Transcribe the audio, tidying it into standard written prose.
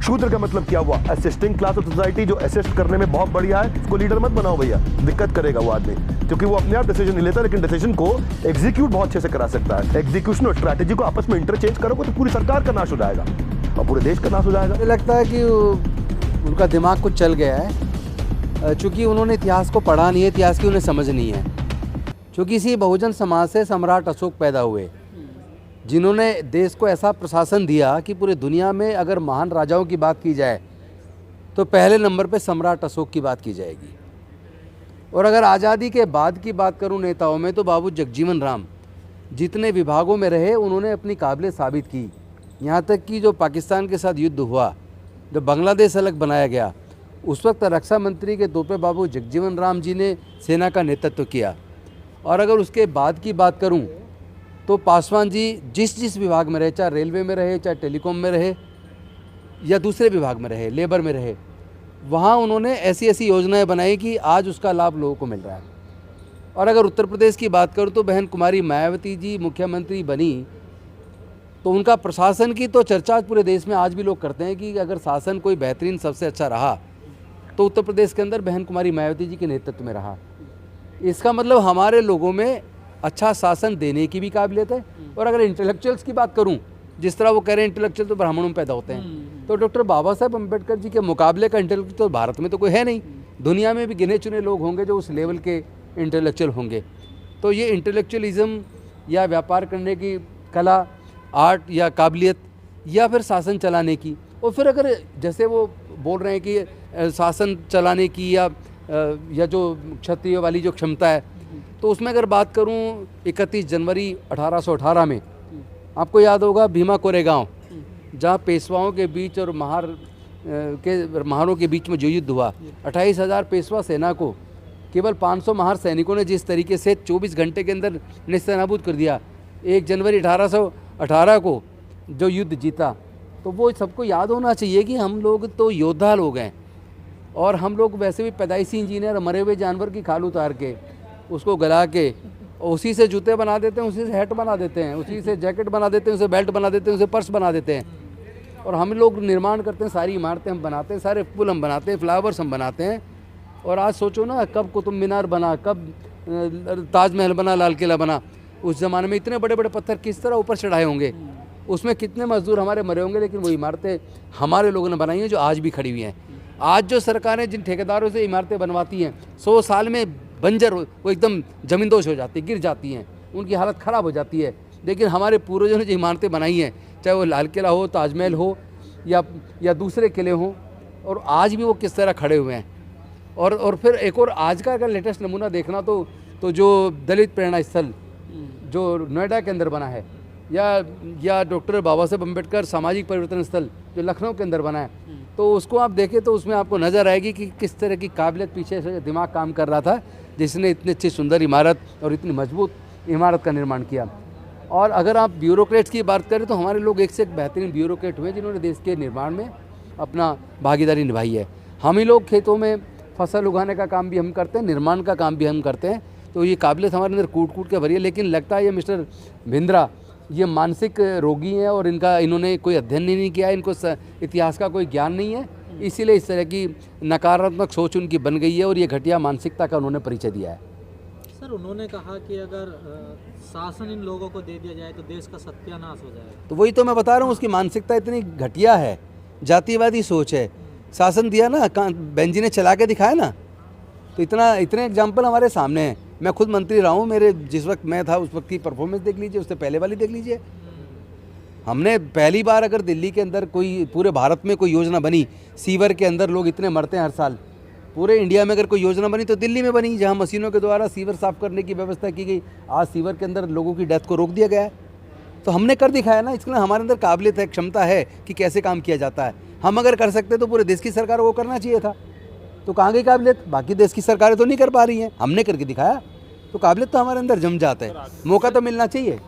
शूद्र का मतलब क्या हुआ? असिस्टिंग क्लास ऑफ सोसाइटी जो असिस्ट करने में बहुत बढ़िया है, उसको लीडर मत बनाओ भैया, दिक्कत करेगा वो आदमी, क्योंकि वो अपने आप डिसीजन नहीं लेता, लेकिन डिसीजन को एग्जीक्यूट बहुत अच्छे से करा सकता है। एग्जीक्यूशन और स्ट्रैटेजी को आपस में इंटरचेंज करोगे तो पूरी सरकार का नाश हो जाएगा और पूरे देश का नाश हो जाएगा। मुझे लगता है कि उनका दिमाग कुछ चल गया है, चूँकि उन्होंने इतिहास को पढ़ा नहीं है, इतिहास की उन्हें समझ नहीं है। चूँकि इसी बहुजन समाज से सम्राट अशोक पैदा हुए, जिन्होंने देश को ऐसा प्रशासन दिया कि पूरे दुनिया में अगर महान राजाओं की बात की जाए तो पहले नंबर पे सम्राट अशोक की बात की जाएगी। और अगर आज़ादी के बाद की बात करूं नेताओं में, तो बाबू जगजीवन राम जितने विभागों में रहे उन्होंने अपनी काबिलियत साबित की। यहाँ तक कि जो पाकिस्तान के साथ युद्ध हुआ, जब बांग्लादेश अलग बनाया गया, उस वक्त रक्षा मंत्री के तौर पे बाबू जगजीवन राम जी ने सेना का नेतृत्व किया। और अगर उसके बाद की बात करूं तो पासवान जी जिस विभाग में रहे, चाहे रेलवे में रहे, चाहे टेलीकॉम में रहे या दूसरे विभाग में रहे, लेबर में रहे, वहाँ उन्होंने ऐसी ऐसी योजनाएं बनाई कि आज उसका लाभ लोगों को मिल रहा है। और अगर उत्तर प्रदेश की बात करूँ तो बहन कुमारी मायावती जी मुख्यमंत्री बनी तो उनका प्रशासन की तो चर्चा पूरे देश में आज भी लोग करते हैं कि अगर शासन कोई बेहतरीन सबसे अच्छा रहा तो उत्तर प्रदेश के अंदर बहन कुमारी मायावती जी के नेतृत्व में रहा। इसका मतलब हमारे लोगों में अच्छा शासन देने की भी काबिलियत है। और अगर इंटेलेक्चुअल्स की बात करूं, जिस तरह वो कह रहे हैं इंटेलेक्चुअल तो ब्राह्मणों में पैदा होते हैं, तो डॉक्टर बाबा साहेब अम्बेडकर जी के मुकाबले का इंटेलेक्चुअल तो भारत में तो कोई है नहीं। दुनिया में भी गिने चुने लोग होंगे जो उस लेवल के इंटेलेक्चुअल होंगे। तो ये इंटेलेक्चुअलिज्म या व्यापार करने की कला, आर्ट या काबिलियत, या फिर शासन चलाने की, और फिर अगर जैसे वो बोल रहे हैं कि शासन चलाने की या जो क्षत्रिय वाली जो क्षमता है, तो उसमें अगर बात करूं 31 जनवरी 1818 में आपको याद होगा भीमा कोरेगांव, जहां पेशवाओं के बीच और महारों के बीच में जो युद्ध हुआ, 28,000 पेशवा सेना को केवल 500 महार सैनिकों ने जिस तरीके से 24 घंटे के अंदर नेस्तनाबूद कर दिया। 1 जनवरी 1818 को जो युद्ध जीता, तो वो सबको याद होना चाहिए कि हम लोग तो योद्धा लोग हैं। और हम लोग वैसे भी पैदाइशी इंजीनियर, मरे हुए जानवर की खाल उतार के उसको गला के उसी से जूते बना देते हैं, उसी से हैट बना देते हैं, उसी से जैकेट बना देते हैं, उसे बेल्ट बना देते हैं, उसे पर्स बना देते हैं। और हम लोग निर्माण करते हैं, सारी इमारतें हम बनाते हैं, सारे पुल हम बनाते हैं, फ्लावर्स हम बनाते हैं। और आज सोचो ना, कब कुतुब मीनार बना, कब ताजमहल बना, लाल किला बना। उस ज़माने में इतने बड़े बड़े पत्थर किस तरह ऊपर चढ़ाए होंगे, उसमें कितने मजदूर हमारे मरे होंगे, लेकिन वो इमारतें हमारे लोगों ने बनाई हैं जो आज भी खड़ी हुई हैं। आज जो सरकारें जिन ठेकेदारों से इमारतें बनवाती हैं, 100 साल में बंजर वो एकदम ज़मींदोज हो जाती है, गिर जाती हैं, उनकी हालत ख़राब हो जाती है। लेकिन हमारे पूर्वजों ने जो इमारतें बनाई हैं, चाहे वो लाल किला हो, ताजमहल हो या दूसरे किले हों, और आज भी वो किस तरह खड़े हुए हैं। और फिर एक और आज का अगर लेटेस्ट नमूना देखना तो जो दलित प्रेरणा स्थल जो नोएडा के अंदर बना है, या डॉक्टर बाबा साहेब अम्बेडकर सामाजिक परिवर्तन स्थल जो लखनऊ के अंदर बना है, तो उसको आप देखें तो उसमें आपको नज़र आएगी कि किस तरह की काबिलियत पीछे से दिमाग काम कर रहा था, जिसने इतनी अच्छी सुंदर इमारत और इतनी मजबूत इमारत का निर्माण किया। और अगर आप ब्यूरोक्रेट्स की बात करें तो हमारे लोग एक से एक बेहतरीन ब्यूरोक्रेट हुए जिन्होंने देश के निर्माण में अपना भागीदारी निभाई है। हम ही लोग खेतों में फसल उगाने का काम भी हम करते हैं, निर्माण का काम भी हम करते हैं। तो ये काबिलियत हमारे अंदर कूट कूट के भरी है। लेकिन लगता है ये मिस्टर भिंद्रा ये मानसिक रोगी हैं और इन्होंने कोई अध्ययन नहीं किया है, इनको इतिहास का कोई ज्ञान नहीं है, इसीलिए इस तरह की नकारात्मक सोच उनकी बन गई है और ये घटिया मानसिकता का उन्होंने परिचय दिया है। सर, उन्होंने कहा कि अगर शासन इन लोगों को दे दिया जाए तो देश का सत्यानाश हो जाएगा। तो वही तो मैं बता रहा हूँ, उसकी मानसिकता इतनी घटिया है, जातिवादी सोच है। शासन दिया ना, बेंजी ने चला के दिखाया ना, तो इतने एग्जाम्पल हमारे सामने हैं। मैं खुद मंत्री रहा हूँ, मेरे जिस वक्त मैं था उस वक्त की परफॉर्मेंस देख लीजिए, उससे पहले वाली देख लीजिए। हमने पहली बार अगर दिल्ली के अंदर कोई, पूरे भारत में कोई योजना बनी, सीवर के अंदर लोग इतने मरते हैं हर साल, पूरे इंडिया में अगर कोई योजना बनी तो दिल्ली में बनी, जहाँ मशीनों के द्वारा सीवर साफ करने की व्यवस्था की गई। आज सीवर के अंदर लोगों की डेथ को रोक दिया गया है, तो हमने कर दिखाया ना। इसके लिए हमारे अंदर काबिलियत है, क्षमता है कि कैसे काम किया जाता है। हम अगर कर सकते तो पूरे देश की सरकार को करना चाहिए था, तो कहाँ गई काबिलियत? बाकी देश की सरकारें तो नहीं कर पा रही हैं, हमने करके दिखाया, तो काबिलियत तो हमारे अंदर जम जाता है, मौका तो मिलना चाहिए।